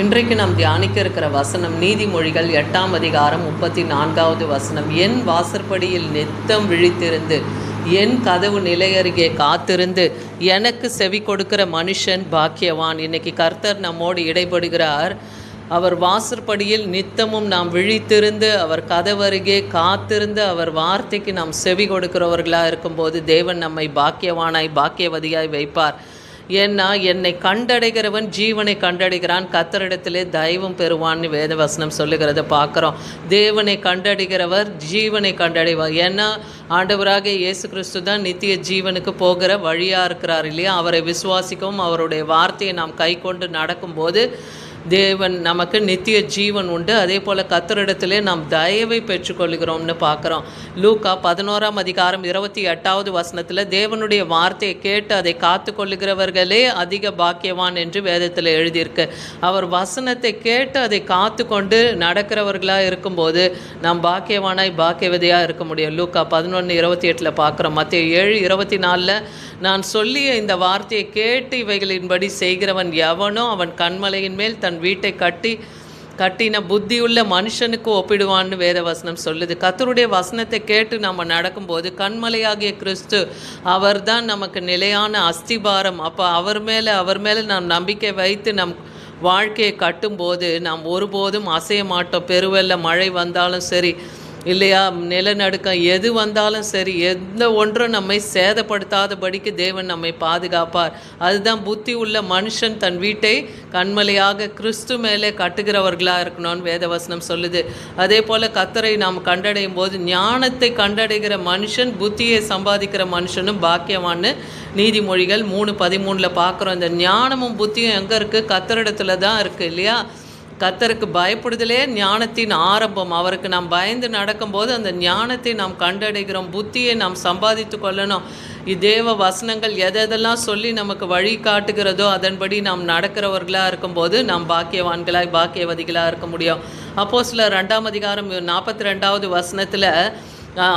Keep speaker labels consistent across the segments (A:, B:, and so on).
A: இன்றைக்கு நாம் தியானிக்க இருக்கிற வசனம் நீதிமொழிகள் 8ஆம் அதிகாரம் 34வது வசனம். என் வாசற்படியில் நித்தம் விழித்திருந்து என் கதவு நிலையருகே காத்திருந்து எனக்கு செவி கொடுக்கிற மனுஷன் பாக்கியவான். இன்னைக்கு கர்த்தர் நம்மோடு இடைபடுகிறார். அவர் வாசற்படியில் நித்தமும் நாம் விழித்திருந்து அவர் கதவருகே காத்திருந்து அவர் வார்த்தைக்கு நாம் செவி கொடுக்கிறவர்களாக இருக்கும்போது தேவன் நம்மை பாக்கியவானாய் பாக்கியவதியாய் வைப்பார். ஏன்னா என்னை கண்டடைகிறவன் ஜீவனை கண்டடைகிறான், கர்த்தரிடத்திலே தயவும் பெறுவான்னு வேதவசனம் சொல்லுகிறத பார்க்குறோம். தேவனை கண்டடைகிறவர் ஜீவனை கண்டடைவார். ஏன்னா ஆண்டவராக இயேசு கிறிஸ்து தான் நித்திய ஜீவனுக்கு போகிற வழியாக இருக்கிறார் இல்லையா? அவரை விசுவாசிக்கவும் அவருடைய வார்த்தையை நாம் கை கொண்டு நடக்கும்போது தேவன் நமக்கு நித்திய ஜீவன் உண்டு. அதே போல் கர்த்தரிடத்திலே நாம் தயவை பெற்றுக்கொள்கிறோம்னு பார்க்குறோம். லூக்கா 11ஆம் அதிகாரம் 28வது வசனத்தில் தேவனுடைய வார்த்தையை கேட்டு அதை காத்து கொள்ளுகிறவர்களே அதிக பாக்கியவான் என்று வேதத்தில் எழுதியிருக்கு. அவர் வசனத்தை கேட்டு அதை காத்து கொண்டு நடக்கிறவர்களாக இருக்கும்போது நாம் பாக்கியவானாய் பாக்கியவதியாக இருக்க முடியும். லூக்கா 11:28 பார்க்குறோம். மத்தேயு 7:24 நான் சொல்லிய இந்த வார்த்தையை கேட்டு இவைகளின்படி செய்கிறவன் எவனோ அவன் கன்மலையின் மேல் தன் வீட்டை கட்டின புத்தியுள்ள மனுஷனுக்கு ஒப்பிடுவான்னு வேதவசனம் சொல்லுது. கர்த்தருடைய வசனத்தை கேட்டு நம்ம நடக்கும்போது கண்மலையாகிய கிறிஸ்து அவர் தான் நமக்கு நிலையான அஸ்திபாரம். அப்போ அவர் மேலே நாம் நம்பிக்கை வைத்து நம் வாழ்க்கையை கட்டும்போது நாம் ஒருபோதும் அசைய மாட்டோம். பெருவெல்ல மழை வந்தாலும் சரி இல்லையா, நிலநடுக்கம் எது வந்தாலும் சரி, எந்த ஒன்றும் நம்மை சேதப்படுத்தாதபடிக்கு தேவன் நம்மை பாதுகாப்பார். அதுதான் புத்தி உள்ள மனுஷன் தன் வீட்டை கண்மலையாக கிறிஸ்து மேலே கட்டுகிறவர்களாக இருக்கணும்னு வேதவசனம் சொல்லுது. அதே போல் கர்த்தரை நாம் கண்டடையும் போது ஞானத்தை கண்டடைகிற மனுஷன் புத்தியை சம்பாதிக்கிற மனுஷனும் பாக்கியவான்னு நீதிமொழிகள் 3:13 பார்க்குறோம். இந்த ஞானமும் புத்தியும் எங்கே இருக்குது? கர்த்தரிடத்துல தான் இருக்குது இல்லையா? கர்த்தருக்கு பயப்படுதலே ஞானத்தின் ஆரம்பம். அவருக்கு நாம் பயந்து நடக்கும்போது அந்த ஞானத்தை நாம் கண்டடைகிறோம். புத்தியை நாம் சம்பாதித்து கொள்ளணும். தேவ வசனங்கள் எதெல்லாம் சொல்லி நமக்கு வழி காட்டுகிறதோ அதன்படி நாம் நடக்கிறவர்களாக இருக்கும்போது நாம் பாக்கியவான்களாய் பாக்கியவதிகளாக இருக்க முடியும். அப்போஸ்தலர் 2ஆம் அதிகாரம் 42வது வசனத்தில்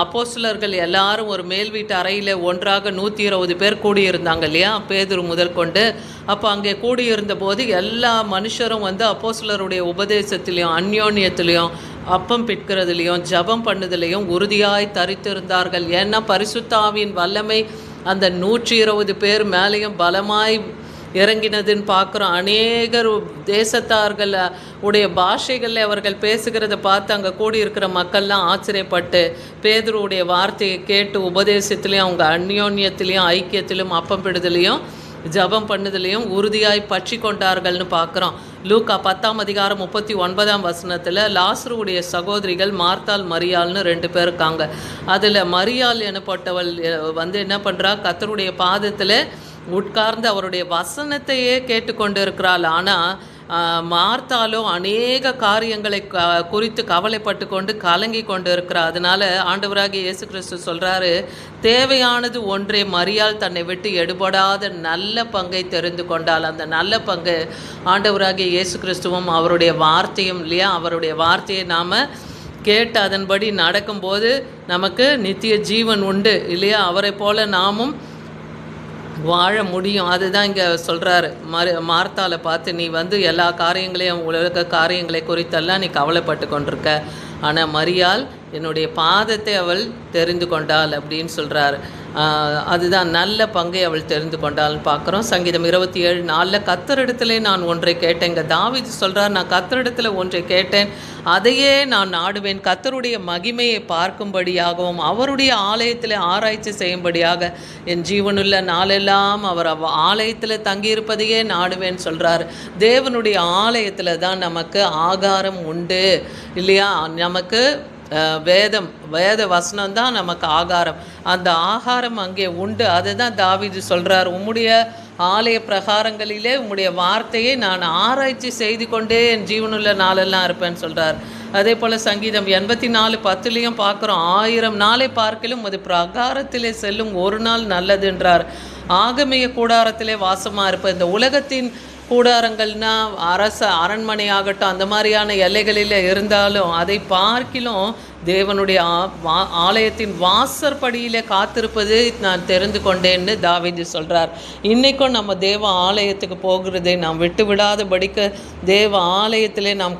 A: அப்போஸ்தலர்கள் எல்லாரும் ஒரு மேல் வீட்டு அறையில் ஒன்றாக 120 பேர் கூடியிருந்தாங்க இல்லையா, பேதுரு முதல் கொண்டு. அப்போ அங்கே கூடியிருந்த போது எல்லா மனுஷரும் அப்போஸ்தலருடைய உபதேசத்திலையும் அந்யோன்யத்திலையும் அப்பம் பிற்கிறதுலையும் ஜபம் பண்ணுதலையும் உறுதியாய் தரித்திருந்தார்கள். ஏன்னா பரிசுத்த ஆவியின் வல்லமை அந்த 120 பேர் மேலேயும் பலமாய் இறங்கினதுன்னு பார்க்குறோம். அநேகர் தேசத்தார்கள் உடைய பாஷைகளில் அவர்கள் பேசுகிறத பார்த்து அங்கே கூடியிருக்கிற மக்கள்லாம் ஆச்சரியப்பட்டு பேதுருவுடைய வார்த்தையை கேட்டு உபதேசத்துலேயும் அவங்க அந்யோன்யத்திலையும் ஐக்கியத்திலும் அப்பம் பிடுதலையும் ஜபம் பண்ணுதலையும் உறுதியாய் பற்றி கொண்டார்கள்னு பார்க்குறோம். லூக்கா 10ஆம் அதிகாரம் 39ஆம் வசனத்தில் லாசருவுடைய சகோதரிகள் மார்த்தாள் மரியாள்னு 2 பேர் இருக்காங்க. அதில் மரியாள் எனப்பட்டவள் என்ன பண்ணுறா? கர்த்தருடைய பாதத்தில் உட்கார்ந்து அவருடைய வசனத்தையே கேட்டுக்கொண்டு இருக்கிறாள். ஆனால் மார்த்தாலோ அநேக காரியங்களை குறித்து கவலைப்பட்டு கொண்டு கலங்கி கொண்டு இருக்கிறார். அதனால் ஆண்டவராகிய இயேசு கிறிஸ்து சொல்கிறாரு, தேவையானது ஒன்றே, மரியாள் தன்னை விட்டு எடுபடாத நல்ல பங்கை தெரிந்து கொண்டால். அந்த நல்ல பங்கு ஆண்டவராகிய இயேசு கிறிஸ்துவும் அவருடைய வார்த்தையும் இல்லையா? அவருடைய வார்த்தையை நாம் கேட்டு அதன்படி நடக்கும்போது நமக்கு நித்திய ஜீவன் உண்டு இல்லையா? அவரை போல நாமும் வாழ முடியும். அதுதான் இங்கே சொல்கிறாரு. மார்த்தாளை பார்த்து, நீ எல்லா காரியங்களையும் உலக காரியங்களை குறித்தெல்லாம் நீ கவலைப்பட்டு கொண்டிருக்க, ஆனால் மரியாள் என்னுடைய பாதத்தை அவள் தெரிந்து கொண்டாள் அப்படின்னு சொல்கிறார். அதுதான் நல்ல பங்கை அவள் தெரிந்து கொண்டாள்னு பார்க்குறோம். சங்கீதம் 27:4 கர்த்தரிடத்திலே நான் ஒன்றை கேட்டேன். இங்கே தாவீது சொல்கிறார், நான் கர்த்தரிடத்தில் ஒன்றை கேட்டேன், அதையே நான் நாடுவேன். கர்த்தருடைய மகிமையை பார்க்கும்படியாகவும் அவருடைய ஆலயத்தில் ஆராய்ச்சி செய்யும்படியாக என் ஜீவனுள்ள நாளெல்லாம் அவர் ஆலயத்தில் தங்கியிருப்பதையே நாடுவேன்னு சொல்கிறார். தேவனுடைய ஆலயத்தில் தான் நமக்கு ஆகாரம் உண்டு இல்லையா? நமக்கு வேத வசனம் தான் நமக்கு ஆகாரம். அந்த ஆகாரம் அங்கே உண்டு. அதை தான் தாவீது சொல்கிறார், உம்முடைய ஆலய பிரகாரங்களிலே உம்முடைய வார்த்தையை நான் ஆராய்ச்சி செய்து கொண்டே என் ஜீவனுள்ள நாளெல்லாம் இருப்பேன்னு சொல்கிறார். அதே போல் சங்கீதம் 84:10 பார்க்குறோம், 1000 நாளை பார்க்கிலும் அது பிரகாரத்திலே செல்லும் ஒரு நாள் நல்லதுன்றார். ஆகமேய கூடாரத்திலே வாசமாக இருப்ப இந்த உலகத்தின் கூடாரங்கள்னால் அரண்மனை ஆகட்டும் அந்த மாதிரியான எல்லைகளில் இருந்தாலும் அதை பார்க்கிலும் தேவனுடைய ஆலயத்தின் வாசற்படியிலே காத்திருப்பது நான் தெரிந்து கொண்டேன்னு தாவீது சொல்கிறார். இன்றைக்கும் நம்ம தேவ ஆலயத்துக்கு போகிறதை நாம் விட்டு விடாதபடிக்கு தேவ ஆலயத்திலே நாம்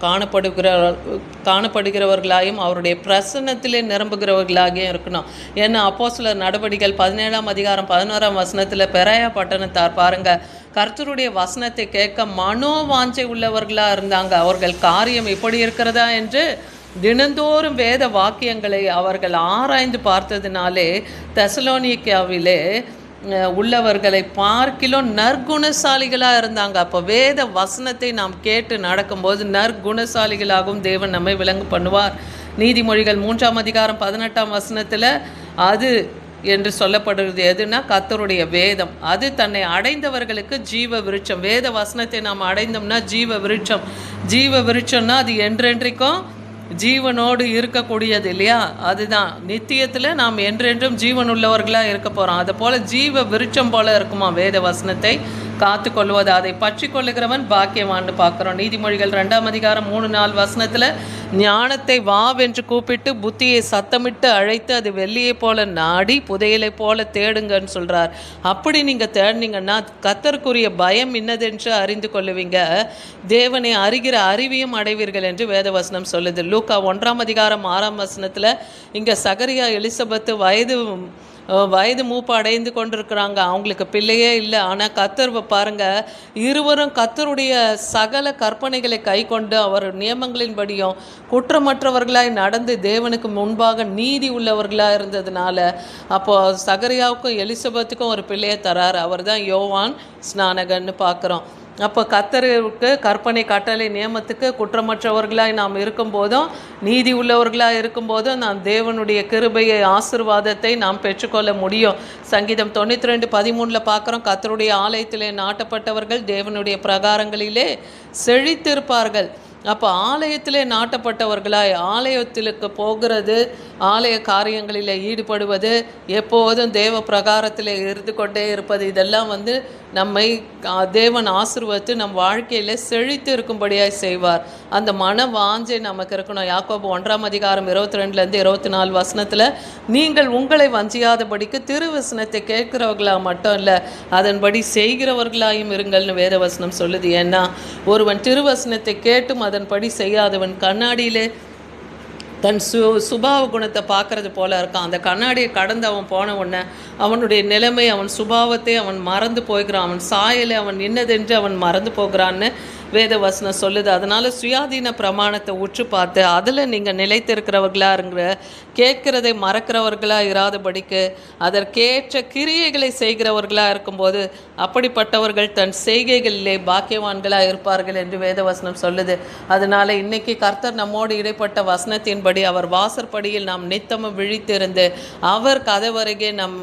A: காணப்படுகிறவர்களாயும் அவருடைய பிரசன்னத்திலே நிரம்புகிறவர்களாகியும் இருக்கணும். ஏன்னா அப்போஸ்தலர் நடவடிக்கைகள் 17ஆம் அதிகாரம் 11ஆம் வசனத்தில் பெராயா பட்டணத்தார் பாருங்கள், கர்த்தருடைய வசனத்தை கேட்க மனோவாஞ்சை உள்ளவர்களாக இருந்தாங்க. அவர்கள் காரியம் இப்படி இருக்கிறதா என்று தினந்தோறும் வேத வாக்கியங்களை அவர்கள் ஆராய்ந்து பார்த்ததினாலே தெசலோனிக்கேவிலே உள்ளவர்களை பார்க்கிலும் நற்குணசாலிகளாக இருந்தாங்க. அப்போ வேத வசனத்தை நாம் கேட்டு நடக்கும்போது நற்குணசாலிகளாகவும் தேவன் நம்மை விளங்கு பண்ணுவார். நீதிமொழிகள் 3ஆம் அதிகாரம் 18ஆம் வசனத்தில் அது என்று சொல்லப்படுகிறது எதுனா கர்த்தருடைய வேதம். அது தன்னை அடைந்தவர்களுக்கு ஜீவ விருட்சம். வேத வசனத்தை நாம் அடைந்தோம்னா ஜீவ விருட்சம். ஜீவ விருட்சம்னா அது என்றென்றைக்கும் ஜீவனோடு இருக்கக்கூடியது இல்லையா? அதுதான் நித்தியத்தில் நாம் என்றென்றும் ஜீவன் உள்ளவர்களாக இருக்க போகிறோம். அதை போல் ஜீவ விருட்சம் போல் இருக்குமா வேத வசனத்தை காத்து கொள்வது, அதை பற்றி கொள்ளுகிறவன் பாக்கியவான்னு பார்க்குறோம். நீதிமொழிகள் 2ஆம் அதிகாரம் 3-4 வசனத்தில் ஞானத்தை வாவென்று கூப்பிட்டு புத்தியை சத்தமிட்டு அழைத்து அது வெள்ளியை போல நாடி புதையலை போல தேடுங்கன்னு சொல்கிறார். அப்படி நீங்கள் தேடினீங்கன்னா கர்த்தருக்குரிய பயம் இன்னதென்று அறிந்து கொள்ளுவீங்க, தேவனை அறிகிற அறிவியும் அடைவீர்கள் என்று வேதவசனம் சொல்லுது. லூக்கா 1ஆம் அதிகாரம் 6ஆம் வசனத்தில் இங்கே சகரியா எலிசபெத்து வயது மூப்பு அடைந்து கொண்டிருக்கிறாங்க. அவங்களுக்கு பிள்ளையே இல்லை. ஆனால் கர்த்தர் பாருங்கள், இருவரும் கர்த்தருடைய சகல கற்பனைகளை கை கொண்டு அவர் நியமங்களின்படியும் குற்றமற்றவர்களாய் நடந்து தேவனுக்கு முன்பாக நீதி உள்ளவர்களாக இருந்ததுனால அப்போது சகரியாவுக்கும் எலிசபெத்துக்கும் ஒரு பிள்ளையை தரார். அவர் தான் யோவான் ஸ்நானகன்னு பார்க்குறோம். அப்போ கர்த்தருக்கு கற்பனை கட்டளை நியமத்துக்கு குற்றமற்றவர்களாய் நாம் இருக்கும்போதும் நீதி உள்ளவர்களாக இருக்கும்போதும் நாம் தேவனுடைய கிருபையை ஆசீர்வாதத்தை நாம் பெற்றுக்கொள்ள முடியும். சங்கீதம் 92:13 பார்க்குறோம், கர்த்தருடைய ஆலயத்திலே நாட்டப்பட்டவர்கள் தேவனுடைய பிரகாரங்களிலே செழித்திருப்பார்கள். அப்போ ஆலயத்திலே நாட்டப்பட்டவர்களாய் ஆலயத்திற்கு போகிறது, ஆலய காரியங்களில் ஈடுபடுவது, எப்போதும் தேவ பிரகாரத்தில் இருந்து கொண்டே இருப்பது, இதெல்லாம் நம்மை தேவன் ஆசீர்வதித்து நம் வாழ்க்கையில் செழித்து இருக்கும்படியாய் செய்வார். அந்த மன வாஞ்சை நமக்கு இருக்கணும். யாக்கோபு 1ஆம் அதிகாரம் 22-24 வசனத்தில் நீங்கள் உங்களை வஞ்சியாதபடிக்கு திருவசனத்தை கேட்கிறவர்களாக மட்டும் இல்லை அதன்படி செய்கிறவர்களாயும் இருங்கள்னு வேதவசனம் சொல்லுது. ஏன்னா ஒருவன் திருவசனத்தை கேட்டும் அதன்படி செய்யாதவன் கண்ணாடியிலே தன் சுபாவ குணத்தை பார்க்குறது போல இருக்கான். அந்த கண்ணாடியை கடந்து அவன் போன உடனே அவனுடைய நிலைமை, அவன் சுபாவத்தை அவன் மறந்து போய்கிறான். அவன் சாயலை அவன் இன்னதென்று அவன் மறந்து போகிறான்னு வேதவசனம் சொல்லுது. அதனால் சுயாதீன பிரமாணத்தை உற்று பார்த்து அதில் நீங்கள் நிலைத்திருக்கிறவர்களாக இருங்கிற கேட்கிறதை மறக்கிறவர்களாக இராதபடிக்கு அதற்கேற்ற கிரியைகளை செய்கிறவர்களாக இருக்கும்போது அப்படிப்பட்டவர்கள் தன் செய்கைகளிலே பாக்கியவான்களாக இருப்பார்கள் என்று வேதவசனம் சொல்லுது. அதனால் இன்றைக்கி கர்த்தர் நம்மோடு இடைப்பட்ட வசனத்தின்படி அவர் வாசற்படியில் நாம் நித்தமும் விழித்திருந்து அவர் கதவருகே நம்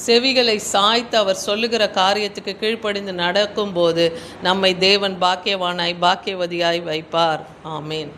A: செவிகளை சாய்த்து அவர் சொல்லுகிற காரியத்துக்கு கீழ்ப்படிந்து நடக்கும்போது நம்மை தேவன் பாக்கியவானாய் பாக்கியவதியாய் வைப்பார். ஆமேன்.